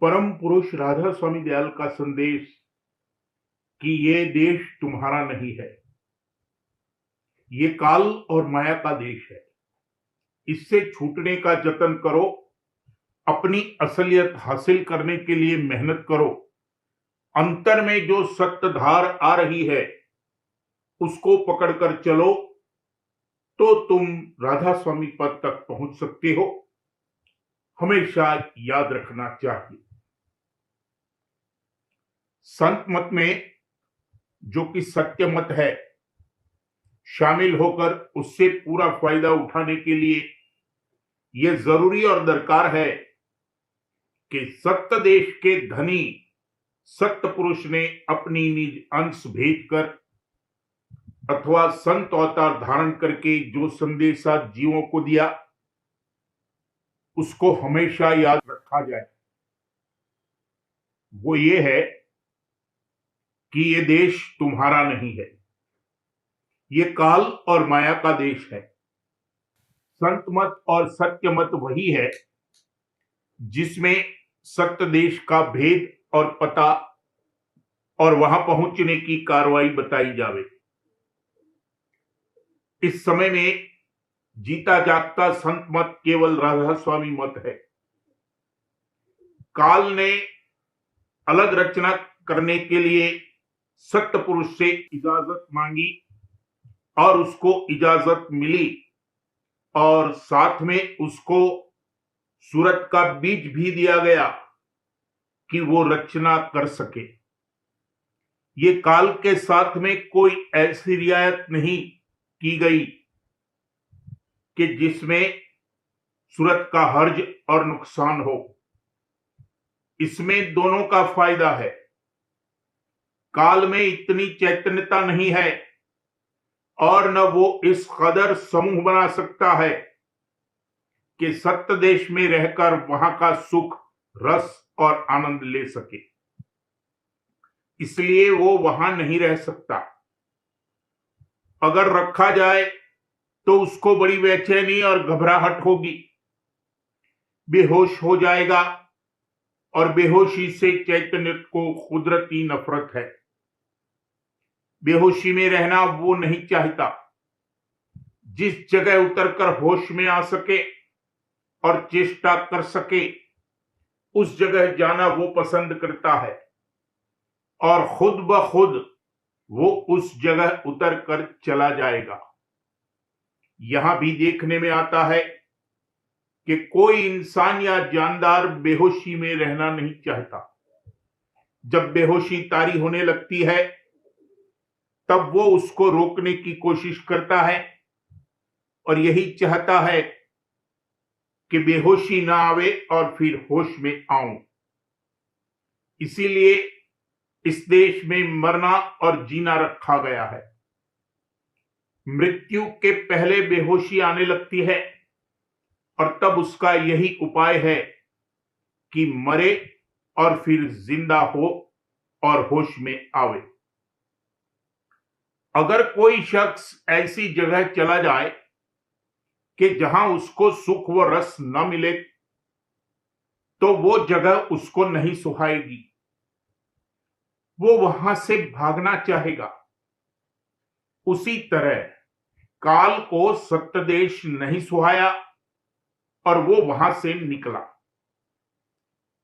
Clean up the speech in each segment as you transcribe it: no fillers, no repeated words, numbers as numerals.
परम पुरुष राधा स्वामी दयाल का संदेश कि ये देश तुम्हारा नहीं है, ये काल और माया का देश है। इससे छूटने का जतन करो, अपनी असलियत हासिल करने के लिए मेहनत करो। अंतर में जो सत्य धार आ रही है उसको पकड़कर चलो तो तुम राधा स्वामी पद तक पहुंच सकते हो। हमेशा याद रखना चाहिए, संत मत में जो कि सत्य मत है, शामिल होकर उससे पूरा फायदा उठाने के लिए यह जरूरी और दरकार है कि सत्य देश के धनी सत्य पुरुष ने अपनी निज अंश भेजकर अथवा संत अवतार धारण करके जो संदेशा जीवों को दिया उसको हमेशा याद रखा जाए। वो ये है कि ये देश तुम्हारा नहीं है, ये काल और माया का देश है। संत मत और सत्य मत वही है जिसमें सत्य देश का भेद और पता और वहां पहुंचने की कार्रवाई बताई जावे। इस समय में जीता जागता संत मत केवल राधा स्वामी मत है। काल ने अलग रचना करने के लिए सत्य पुरुष से इजाजत मांगी और उसको इजाजत मिली और साथ में उसको सूरत का बीज भी दिया गया कि वो रचना कर सके। ये काल के साथ में कोई ऐसी रियायत नहीं की गई कि जिसमें सूरत का हर्ज और नुकसान हो। इसमें दोनों का फायदा है। काल में इतनी चैतन्यता नहीं है और न वो इस कदर समूह बना सकता है कि सत्य देश में रहकर वहां का सुख, रस और आनंद ले सके। इसलिए वो वहां नहीं रह सकता। अगर रखा जाए तो उसको बड़ी बेचैनी और घबराहट होगी, बेहोश हो जाएगा और बेहोशी से चैतन्य को कुदरती नफरत है। बेहोशी में रहना वो नहीं चाहता। जिस जगह उतरकर होश में आ सके और चेष्टा कर सके उस जगह जाना वो पसंद करता है और खुद ब खुद वो उस जगह उतर कर चला जाएगा। यहां भी देखने में आता है कि कोई इंसान या जानदार बेहोशी में रहना नहीं चाहता। जब बेहोशी तारी होने लगती है तब वो उसको रोकने की कोशिश करता है और यही चाहता है कि बेहोशी ना आवे और फिर होश में आऊं। इसीलिए इस देश में मरना और जीना रखा गया है। मृत्यु के पहले बेहोशी आने लगती है और तब उसका यही उपाय है कि मरे और फिर जिंदा हो और होश में आवे। अगर कोई शख्स ऐसी जगह चला जाए कि जहां उसको सुख व रस न मिले तो वो जगह उसको नहीं सुहाएगी। वो वहां से भागना चाहेगा। उसी तरह काल को सत्य देश नहीं सुहाया और वो वहां से निकला।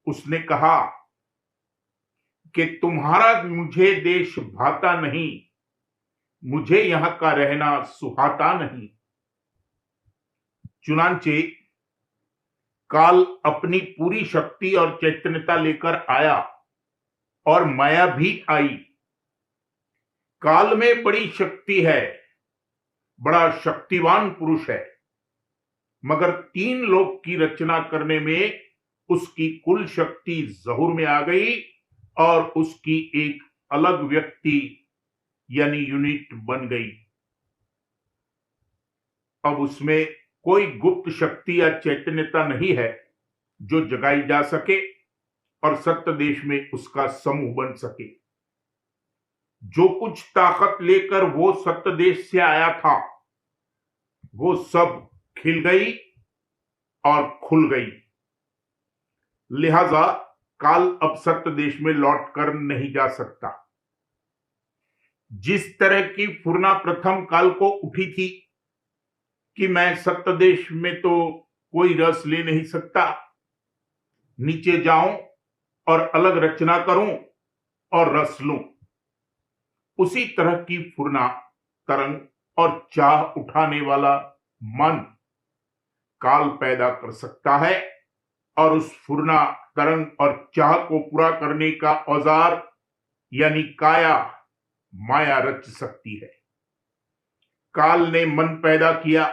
उसने कहा कि तुम्हारा मुझे देश भाता नहीं, मुझे यहां का रहना सुहाता नहीं। चुनांचे काल अपनी पूरी शक्ति और चैतन्यता लेकर आया और माया भी आई। काल में बड़ी शक्ति है, बड़ा शक्तिवान पुरुष है, मगर 3 लोक की रचना करने में उसकी कुल शक्ति ज़हूर में आ गई और उसकी एक अलग व्यक्ति यानी यूनिट बन गई। अब उसमें कोई गुप्त शक्ति या चैतन्यता नहीं है जो जगाई जा सके और सत्य देश में उसका समूह बन सके। जो कुछ ताकत लेकर वो सत्य देश से आया था वो सब खिल गई और खुल गई। लिहाजा काल अब सत्य देश में लौट कर नहीं जा सकता। जिस तरह की फुरना प्रथम काल को उठी थी कि मैं सत्य देश में तो कोई रस ले नहीं सकता, नीचे जाऊं और अलग रचना करूं और रस लूं, उसी तरह की फुरना, तरंग और चाह उठाने वाला मन काल पैदा कर सकता है और उस फुरना, तरंग और चाह को पूरा करने का औजार यानी काया, माया रच सकती है। काल ने मन पैदा किया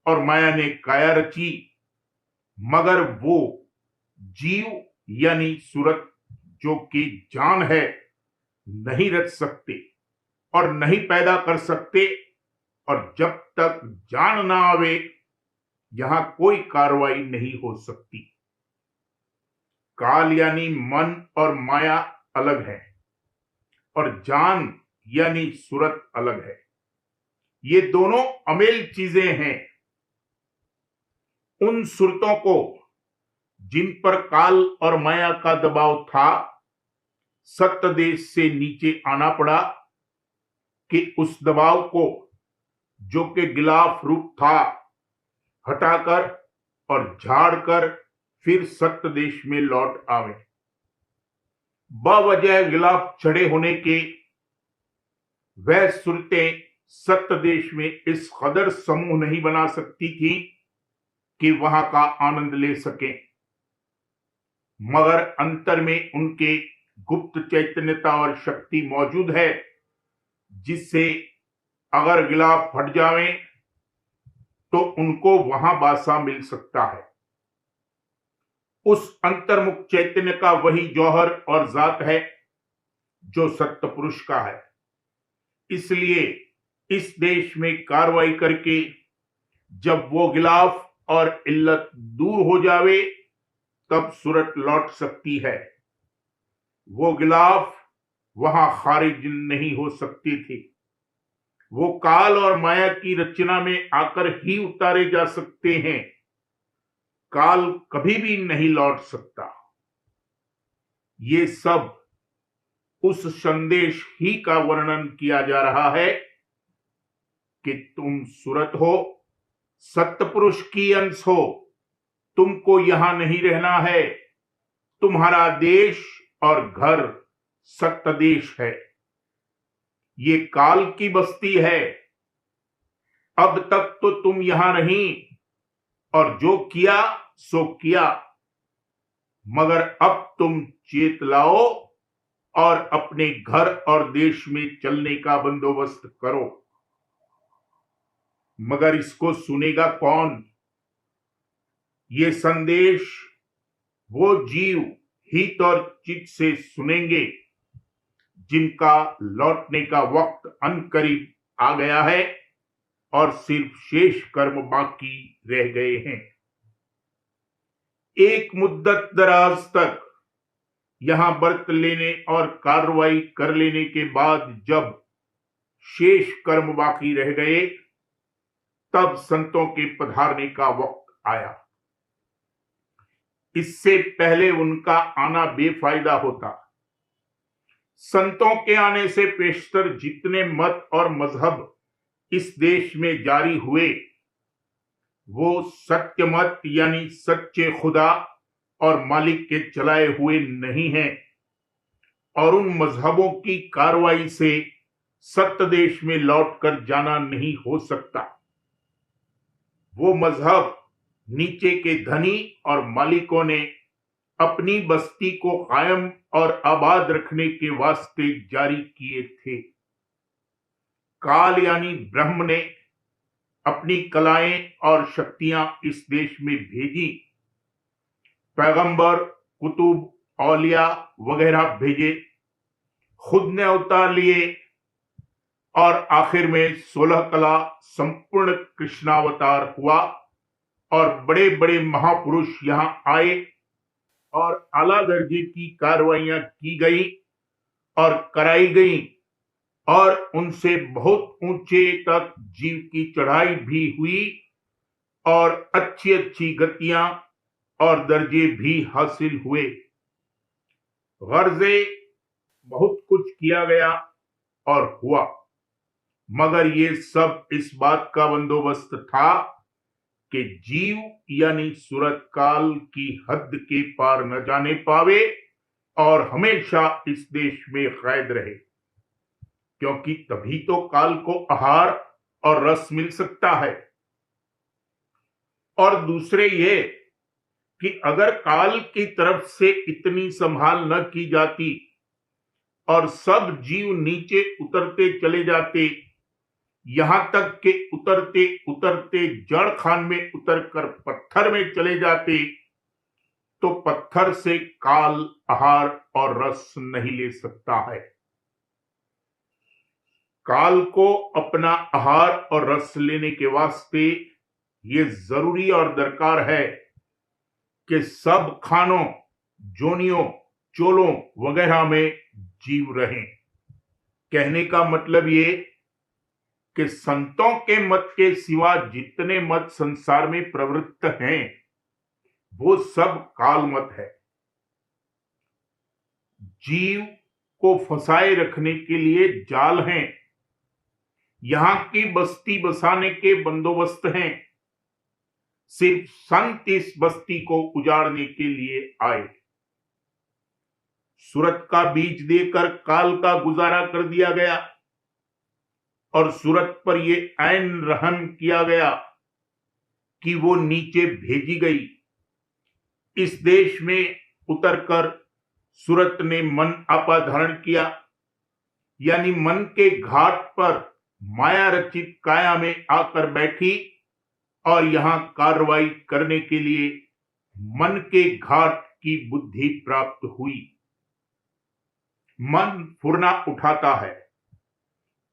और माया ने काया रची, मगर वो जीव यानी सूरत जो कि जान है नहीं रच सकते और नहीं पैदा कर सकते, और जब तक जान ना आवे यहां कोई कार्रवाई नहीं हो सकती। काल यानी मन और माया अलग है और जान यानी सूरत अलग है। ये दोनों अमेल चीजें हैं। उन सूरतों को जिन पर काल और माया का दबाव था, सत्य देश से नीचे आना पड़ा कि उस दबाव को, जो कि गिलाफ रूप था, हटाकर और झाड़कर फिर सत्य देश में लौट आवे। बवजह गिलाफ चढ़े होने के वह सूरतें सत्य देश में इस कदर समूह नहीं बना सकती थी कि वहां का आनंद ले सके, मगर अंतर में उनके गुप्त चैतन्यता और शक्ति मौजूद है, जिससे अगर गिलाफ हट जावे तो उनको वहां बासा मिल सकता है। उस अंतर्मुख चैतन्य का वही जौहर और जात है जो सत्य पुरुष का है। इसलिए इस देश में कार्रवाई करके जब वो गिलाफ और इल्लत दूर हो जावे तब सूरत लौट सकती है। वो गिलाफ वहां खारिज नहीं हो सकती थी। वो काल और माया की रचना में आकर ही उतारे जा सकते हैं। काल कभी भी नहीं लौट सकता। ये सब उस संदेश ही का वर्णन किया जा रहा है कि तुम सूरत हो, सत्य पुरुष की अंश हो, तुमको यहां नहीं रहना है। तुम्हारा देश और घर सत्य देश है। ये काल की बस्ती है। अब तक तो तुम यहां नहीं और जो किया सो किया, मगर अब तुम चेत लाओ और अपने घर और देश में चलने का बंदोबस्त करो। मगर इसको सुनेगा कौन? ये संदेश वो जीव हित और चित से सुनेंगे जिनका लौटने का वक्त अनकरीब आ गया है और सिर्फ शेष कर्म बाकी रह गए हैं। एक मुद्दत दराज तक यहां बरत लेने और कार्रवाई कर लेने के बाद जब शेष कर्म बाकी रह गए, तब संतों के पधारने का वक्त आया। इससे पहले उनका आना बेफायदा होता। संतों के आने से पेशतर जितने मत और मजहब इस देश में जारी हुए, वो सत्य मत यानी सच्चे खुदा और मालिक के चलाए हुए नहीं हैं, और उन मजहबों की कार्रवाई से सत्य देश में लौटकर जाना नहीं हो सकता। वो मजहब नीचे के धनी और मालिकों ने अपनी बस्ती को कायम और आबाद रखने के वास्ते जारी किए थे। काल यानी ब्रह्म ने अपनी कलाएं और शक्तियां इस देश में भेजी। पैगंबर, कुतुब, औलिया वगैरह भेजे, खुद ने अवतार लिए और आखिर में 16 कला संपूर्ण कृष्णावतार हुआ और बड़े बड़े महापुरुष यहां आए और आला दर्जे की कार्रवाइयां की गई और कराई गई, और उनसे बहुत ऊंचे तक जीव की चढ़ाई भी हुई और अच्छी अच्छी गतियां और दर्जे भी हासिल हुए। गर्जे बहुत कुछ किया गया और हुआ, मगर ये सब इस बात का बंदोबस्त था कि जीव यानी सूरत काल की हद के पार न जाने पावे और हमेशा इस देश में कैद रहे, क्योंकि तभी तो काल को आहार और रस मिल सकता है। और दूसरे ये कि अगर काल की तरफ से इतनी संभाल न की जाती और सब जीव नीचे उतरते चले जाते, यहां तक के उतरते उतरते जड़ खान में उतरकर पत्थर में चले जाते, तो पत्थर से काल आहार और रस नहीं ले सकता है। काल को अपना आहार और रस लेने के वास्ते ये जरूरी और दरकार है कि सब खानों, जोनियों, चोलों वगैरह में जीव रहें। कहने का मतलब ये कि संतों के मत के सिवा जितने मत संसार में प्रवृत्त हैं, वो सब काल मत है। जीव को फंसाए रखने के लिए जाल हैं, यहां की बस्ती बसाने के बंदोबस्त हैं। सिर्फ संत इस बस्ती को उजाड़ने के लिए आए। सूरत का बीज देकर काल का गुजारा कर दिया गया और सूरत पर यह ऐन रहम किया गया कि वो नीचे भेजी गई। इस देश में उतरकर सूरत ने मन आपा धारण किया, यानी मन के घाट पर माया रचित काया में आकर बैठी और यहां कार्रवाई करने के लिए मन के घाट की बुद्धि प्राप्त हुई। मन फुरना उठाता है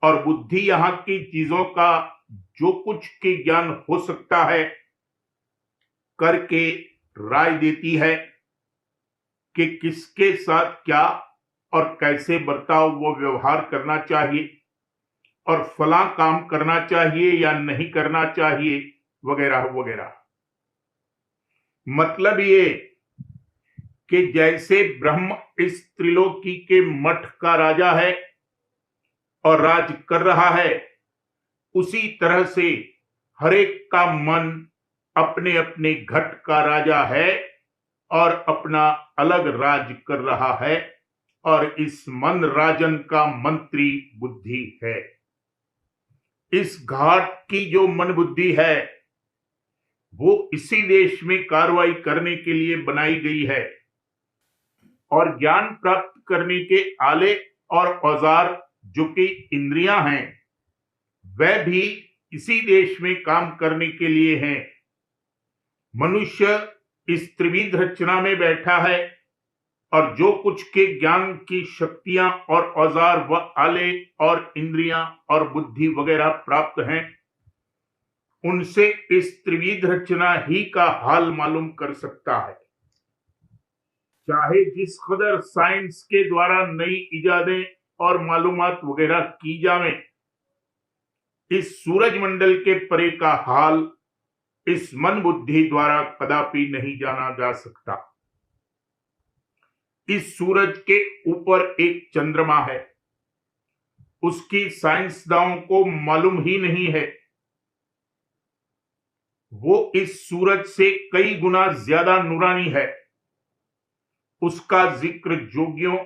और बुद्धि यहां की चीजों का जो कुछ के ज्ञान हो सकता है करके राय देती है कि किसके साथ क्या और कैसे बर्ताव वो व्यवहार करना चाहिए और फला काम करना चाहिए या नहीं करना चाहिए वगैरह वगैरह। मतलब ये कि जैसे ब्रह्म इस त्रिलोकी के मठ का राजा है और राज कर रहा है, उसी तरह से हरेक का मन अपने अपने घट का राजा है और अपना अलग राज कर रहा है, और इस मन राजन का मंत्री बुद्धि है। इस घाट की जो मन बुद्धि है वो इसी देश में कार्रवाई करने के लिए बनाई गई है, और ज्ञान प्राप्त करने के आले और औजार जो कि इंद्रियां हैं, वह भी इसी देश में काम करने के लिए हैं। मनुष्य इस त्रिविध रचना में बैठा है और जो कुछ के ज्ञान की शक्तियां और औजार व आले और इंद्रियां और बुद्धि वगैरह प्राप्त हैं, उनसे इस त्रिविध रचना ही का हाल मालूम कर सकता है। चाहे जिस कदर साइंस के द्वारा नई इजादें और मालूमात वगैरह की जावे, इस सूरज मंडल के परे का हाल इस मन बुद्धि द्वारा कदापि नहीं जाना जा सकता। इस सूरज के ऊपर एक चंद्रमा है, उसकी साइंसदानों को मालूम ही नहीं है। वो इस सूरज से कई गुना ज्यादा नूरानी है। उसका जिक्र जोगियों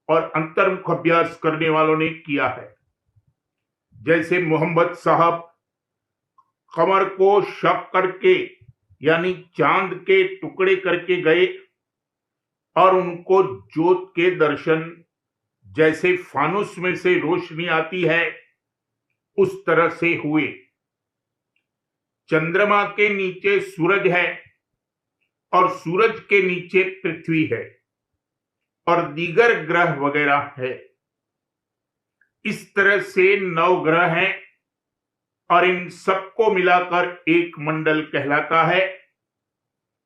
और अंतर्मुख अभ्यास करने वालों ने किया है। जैसे मोहम्मद साहब कमर को शक करके यानी चांद के टुकड़े करके गए और उनको ज्योत के दर्शन जैसे फानुस में से रोशनी आती है उस तरह से हुए। चंद्रमा के नीचे सूरज है और सूरज के नीचे पृथ्वी है और दीगर ग्रह वगैरह है। इस तरह से 9 ग्रह हैं और इन सबको मिलाकर एक मंडल कहलाता है,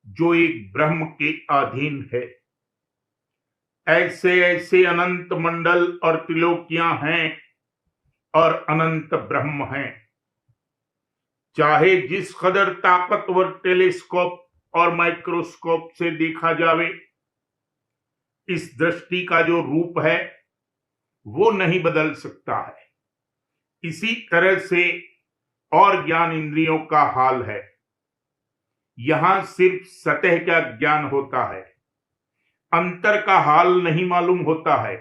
जो एक ब्रह्म के अधीन है। ऐसे ऐसे अनंत मंडल और त्रिलोकियां हैं और अनंत ब्रह्म हैं। चाहे जिस कदर ताकतवर टेलीस्कोप और माइक्रोस्कोप से देखा जावे, इस दृष्टि का जो रूप है वो नहीं बदल सकता है। इसी तरह से और ज्ञान इंद्रियों का हाल है। यहां सिर्फ सतह का ज्ञान होता है, अंतर का हाल नहीं मालूम होता है।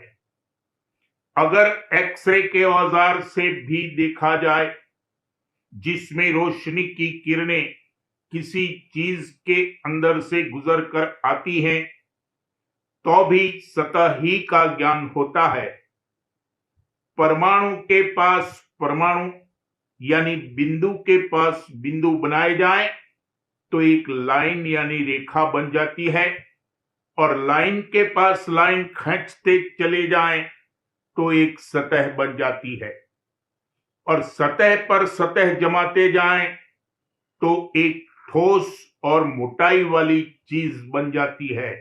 अगर एक्सरे के औजार से भी देखा जाए, जिसमें रोशनी की किरणें किसी चीज के अंदर से गुजर कर आती हैं, तो भी सतह ही का ज्ञान होता है। परमाणु के पास परमाणु यानी बिंदु के पास बिंदु बनाए जाए तो एक लाइन यानी रेखा बन जाती है, और लाइन के पास लाइन खींचते चले जाएं तो एक सतह बन जाती है, और सतह पर सतह जमाते जाएं तो एक ठोस और मोटाई वाली चीज बन जाती है।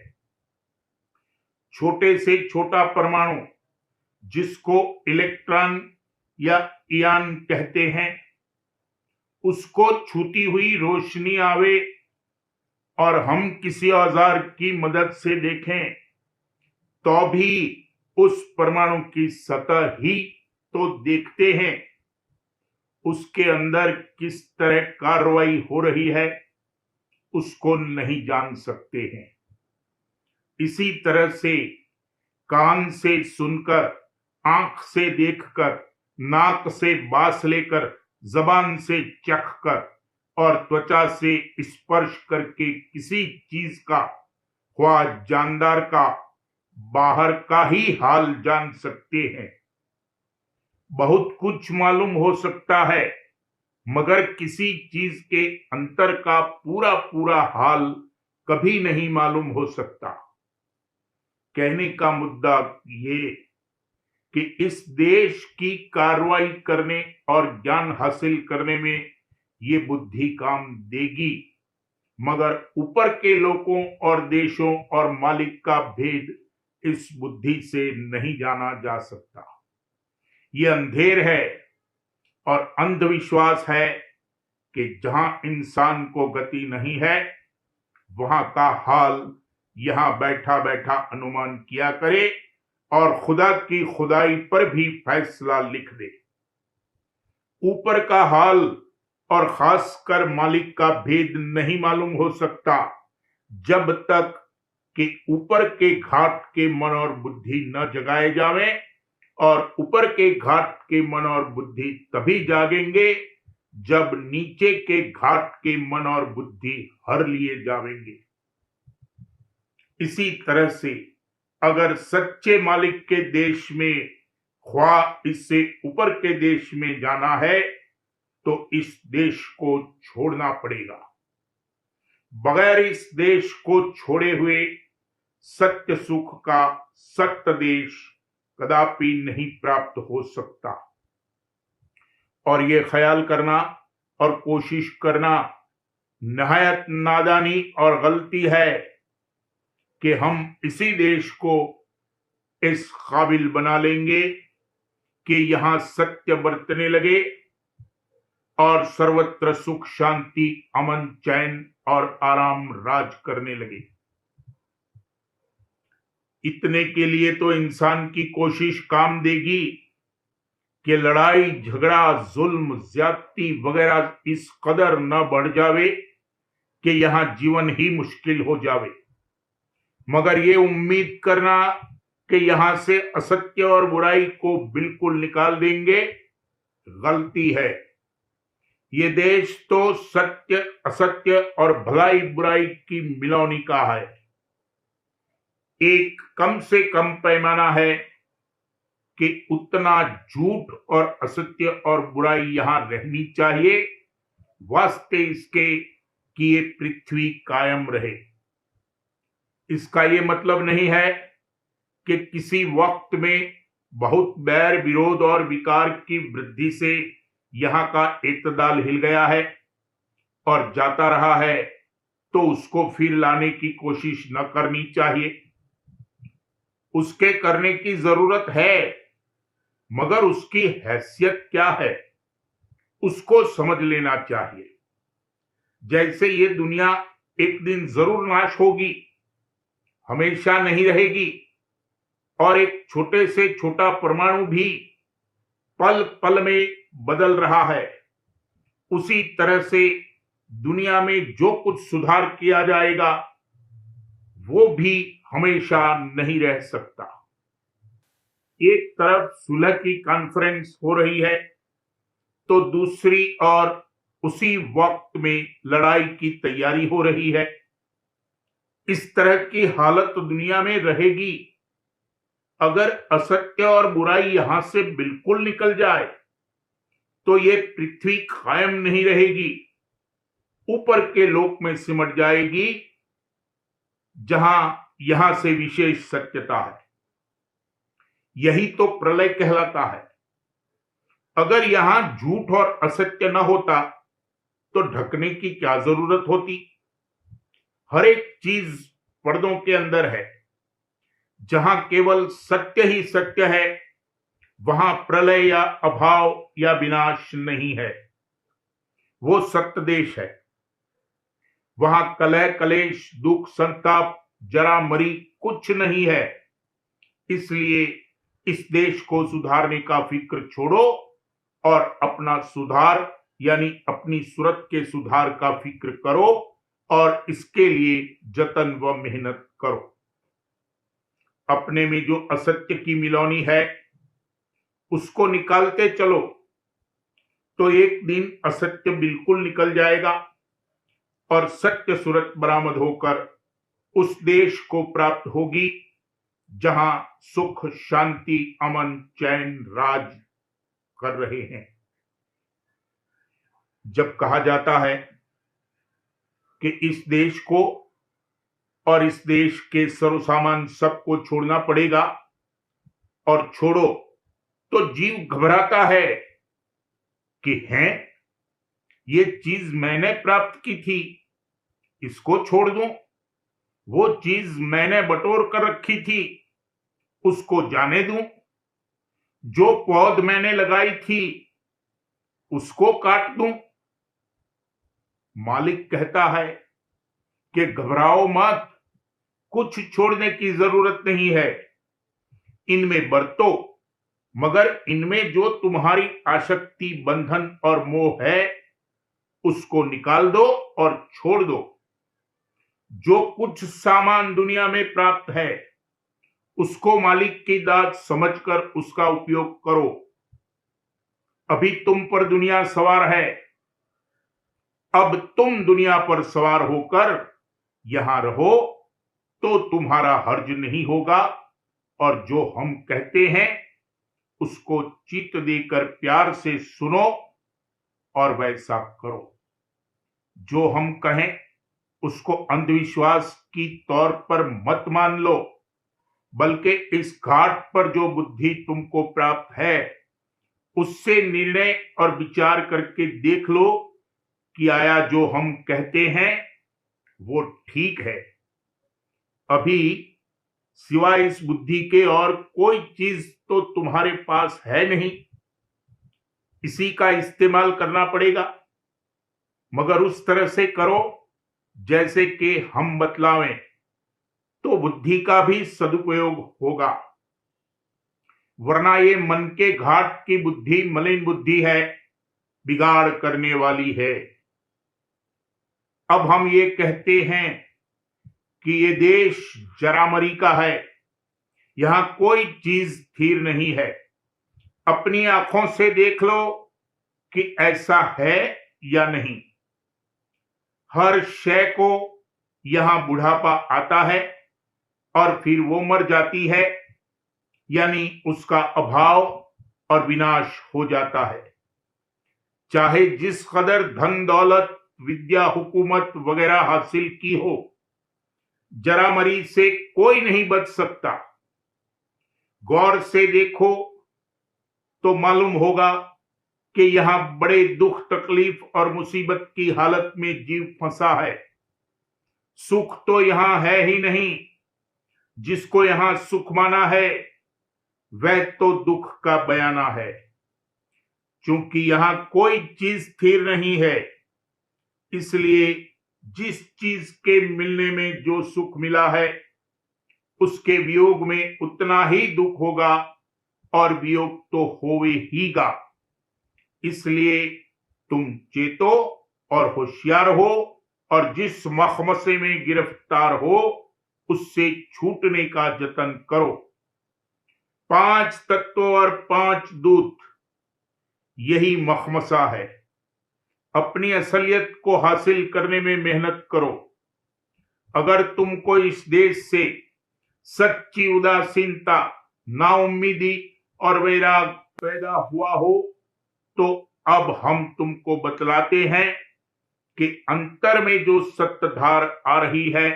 छोटे से छोटा परमाणु, जिसको इलेक्ट्रॉन या इयान कहते हैं, उसको छूती हुई रोशनी आवे और हम किसी औजार की मदद से देखें तो भी उस परमाणु की सतह ही तो देखते हैं। उसके अंदर किस तरह कार्रवाई हो रही है उसको नहीं जान सकते हैं। इसी तरह से कान से सुनकर, आंख से देखकर, नाक से बास लेकर, जबान से चखकर और त्वचा से स्पर्श करके किसी चीज का, ख्वाह जानदार का, बाहर का ही हाल जान सकते हैं। बहुत कुछ मालूम हो सकता है, मगर किसी चीज के अंतर का पूरा पूरा हाल कभी नहीं मालूम हो सकता। कहने का मुद्दा ये कि इस देश की कार्रवाई करने और ज्ञान हासिल करने में ये बुद्धि काम देगी, मगर ऊपर के लोगों और देशों और मालिक का भेद इस बुद्धि से नहीं जाना जा सकता। ये अंधेर है और अंधविश्वास है कि जहां इंसान को गति नहीं है, वहां का हाल यहां बैठा बैठा अनुमान किया करे और खुदा की खुदाई पर भी फैसला लिख दे। ऊपर का हाल और खासकर मालिक का भेद नहीं मालूम हो सकता जब तक कि ऊपर के घाट के मन और बुद्धि न जगाए जावे, और ऊपर के घाट के मन और बुद्धि तभी जागेंगे जब नीचे के घाट के मन और बुद्धि हर लिए जावेंगे। इसी तरह से अगर सच्चे मालिक के देश में, ख्वाह इससे ऊपर के देश में जाना है, तो इस देश को छोड़ना पड़ेगा। बगैर इस देश को छोड़े हुए सत्य सुख का सत्य देश कदापि नहीं प्राप्त हो सकता। और ये ख्याल करना और कोशिश करना नहायत नादानी और गलती है कि हम इसी देश को इस काबिल बना लेंगे कि यहां सत्य बरतने लगे और सर्वत्र सुख शांति, अमन, चैन और आराम राज करने लगे। इतने के लिए तो इंसान की कोशिश काम देगी कि लड़ाई झगड़ा, जुल्म, ज्यादती वगैरह इस कदर न बढ़ जावे कि यहां जीवन ही मुश्किल हो जावे। मगर ये उम्मीद करना कि यहां से असत्य और बुराई को बिल्कुल निकाल देंगे, गलती है। ये देश तो सत्य, असत्य और भलाई बुराई की मिलौनी का है। एक कम से कम पैमाना है कि उतना झूठ और असत्य और बुराई यहां रहनी चाहिए, वास्ते इसके कि ये पृथ्वी कायम रहे। इसका ये मतलब नहीं है कि किसी वक्त में बहुत बैर, विरोध और विकार की वृद्धि से यहां का इत्तेदाल हिल गया है और जाता रहा है, तो उसको फिर लाने की कोशिश न करनी चाहिए। उसके करने की जरूरत है, मगर उसकी हैसियत क्या है उसको समझ लेना चाहिए। जैसे ये दुनिया एक दिन जरूर नाश होगी, हमेशा नहीं रहेगी, और एक छोटे से छोटा परमाणु भी पल पल में बदल रहा है, उसी तरह से दुनिया में जो कुछ सुधार किया जाएगा वो भी हमेशा नहीं रह सकता। एक तरफ सुलह की कॉन्फ्रेंस हो रही है तो दूसरी ओर उसी वक्त में लड़ाई की तैयारी हो रही है। इस तरह की हालत दुनिया में रहेगी अगर असत्य और बुराई यहां से बिल्कुल निकल जाए तो ये पृथ्वी कायम नहीं रहेगी, ऊपर के लोक में सिमट जाएगी जहां यहां से विशेष सत्यता है। यही तो प्रलय कहलाता है। अगर यहां झूठ और असत्य न होता तो ढकने की क्या जरूरत होती। हर एक चीज पर्दों के अंदर है। जहां केवल सत्य ही सत्य है वहां प्रलय या अभाव या विनाश नहीं है। वो सत्य देश है। वहां कलह कलेश दुख संताप जरा मरी कुछ नहीं है। इसलिए इस देश को सुधारने का फिक्र छोड़ो और अपना सुधार यानी अपनी सूरत के सुधार का फिक्र करो और इसके लिए जतन व मेहनत करो। अपने में जो असत्य की मिलौनी है उसको निकालते चलो तो एक दिन असत्य बिल्कुल निकल जाएगा और सत्य सूरत बरामद होकर उस देश को प्राप्त होगी जहां सुख शांति अमन चैन राज कर रहे हैं। जब कहा जाता है कि इस देश को और इस देश के सर्वसामान सबको छोड़ना पड़ेगा और छोड़ो तो जीव घबराता है कि हैं ये चीज मैंने प्राप्त की थी, इसको छोड़ दूं। वो चीज मैंने बटोर कर रखी थी, उसको जाने दूं। जो पौध मैंने लगाई थी उसको काट दूं। मालिक कहता है कि घबराओ मत, कुछ छोड़ने की जरूरत नहीं है। इनमें बरतो, मगर इनमें जो तुम्हारी आसक्ति बंधन और मोह है उसको निकाल दो और छोड़ दो। जो कुछ सामान दुनिया में प्राप्त है उसको मालिक की दात समझकर उसका उपयोग करो। अभी तुम पर दुनिया सवार है, अब तुम दुनिया पर सवार होकर यहां रहो तो तुम्हारा हर्ज नहीं होगा और जो हम कहते हैं उसको चित्त देकर प्यार से सुनो और वैसा करो। जो हम कहें उसको अंधविश्वास की तौर पर मत मान लो, बल्कि इस घाट पर जो बुद्धि तुमको प्राप्त है उससे निर्णय और विचार करके देख लो कि आया जो हम कहते हैं वो ठीक है। अभी सिवाय इस बुद्धि के और कोई चीज तो तुम्हारे पास है नहीं, इसी का इस्तेमाल करना पड़ेगा, मगर उस तरह से करो जैसे कि हम बतलावें तो बुद्धि का भी सदुपयोग होगा। वरना ये मन के घाट की बुद्धि मलिन बुद्धि है, बिगाड़ करने वाली है। अब हम ये कहते हैं कि ये देश जरामरी का है, यहां कोई चीज स्थिर नहीं है। अपनी आंखों से देख लो कि ऐसा है या नहीं। हर शय को यहां बुढ़ापा आता है और फिर वो मर जाती है, यानी उसका अभाव और विनाश हो जाता है। चाहे जिस कदर धन दौलत विद्या हुकूमत वगैरह हासिल की हो, जरामरी से कोई नहीं बच सकता। गौर से देखो तो मालूम होगा कि यहां बड़े दुख तकलीफ और मुसीबत की हालत में जीव फंसा है। सुख तो यहां है ही नहीं। जिसको यहां सुख माना है वह तो दुख का बयाना है। क्योंकि यहां कोई चीज स्थिर नहीं है, इसलिए जिस चीज के मिलने में जो सुख मिला है उसके वियोग में उतना ही दुख होगा और वियोग तो होवे हीगा। इसलिए तुम चेतो और होशियार हो और जिस मखमसे में गिरफ्तार हो उससे छूटने का जतन करो। 5 तत्व और 5 दूत, यही मखमसा है। अपनी असलियत को हासिल करने में मेहनत करो। अगर तुमको इस देश से सच्ची उदासीनता, नाउम्मीदी और वैराग पैदा हुआ हो तो अब हम तुमको बतलाते हैं कि अंतर में जो सत्ताधार आ रही है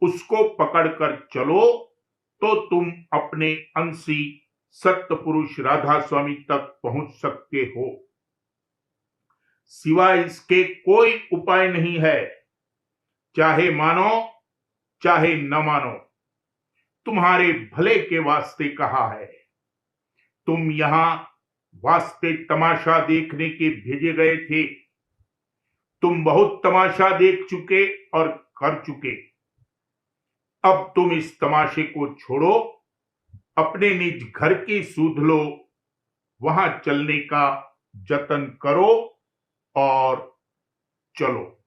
उसको पकड़कर चलो तो तुम अपने अंशी सत्य पुरुष राधा स्वामी तक पहुंच सकते हो। सिवाय इसके कोई उपाय नहीं है। चाहे मानो चाहे न मानो, तुम्हारे भले के वास्ते कहा है। तुम यहां वास्ते तमाशा देखने के भेजे गए थे। तुम बहुत तमाशा देख चुके और कर चुके। अब तुम इस तमाशे को छोड़ो, अपने निज घर की सूध लो, वहां चलने का जतन करो और चलो।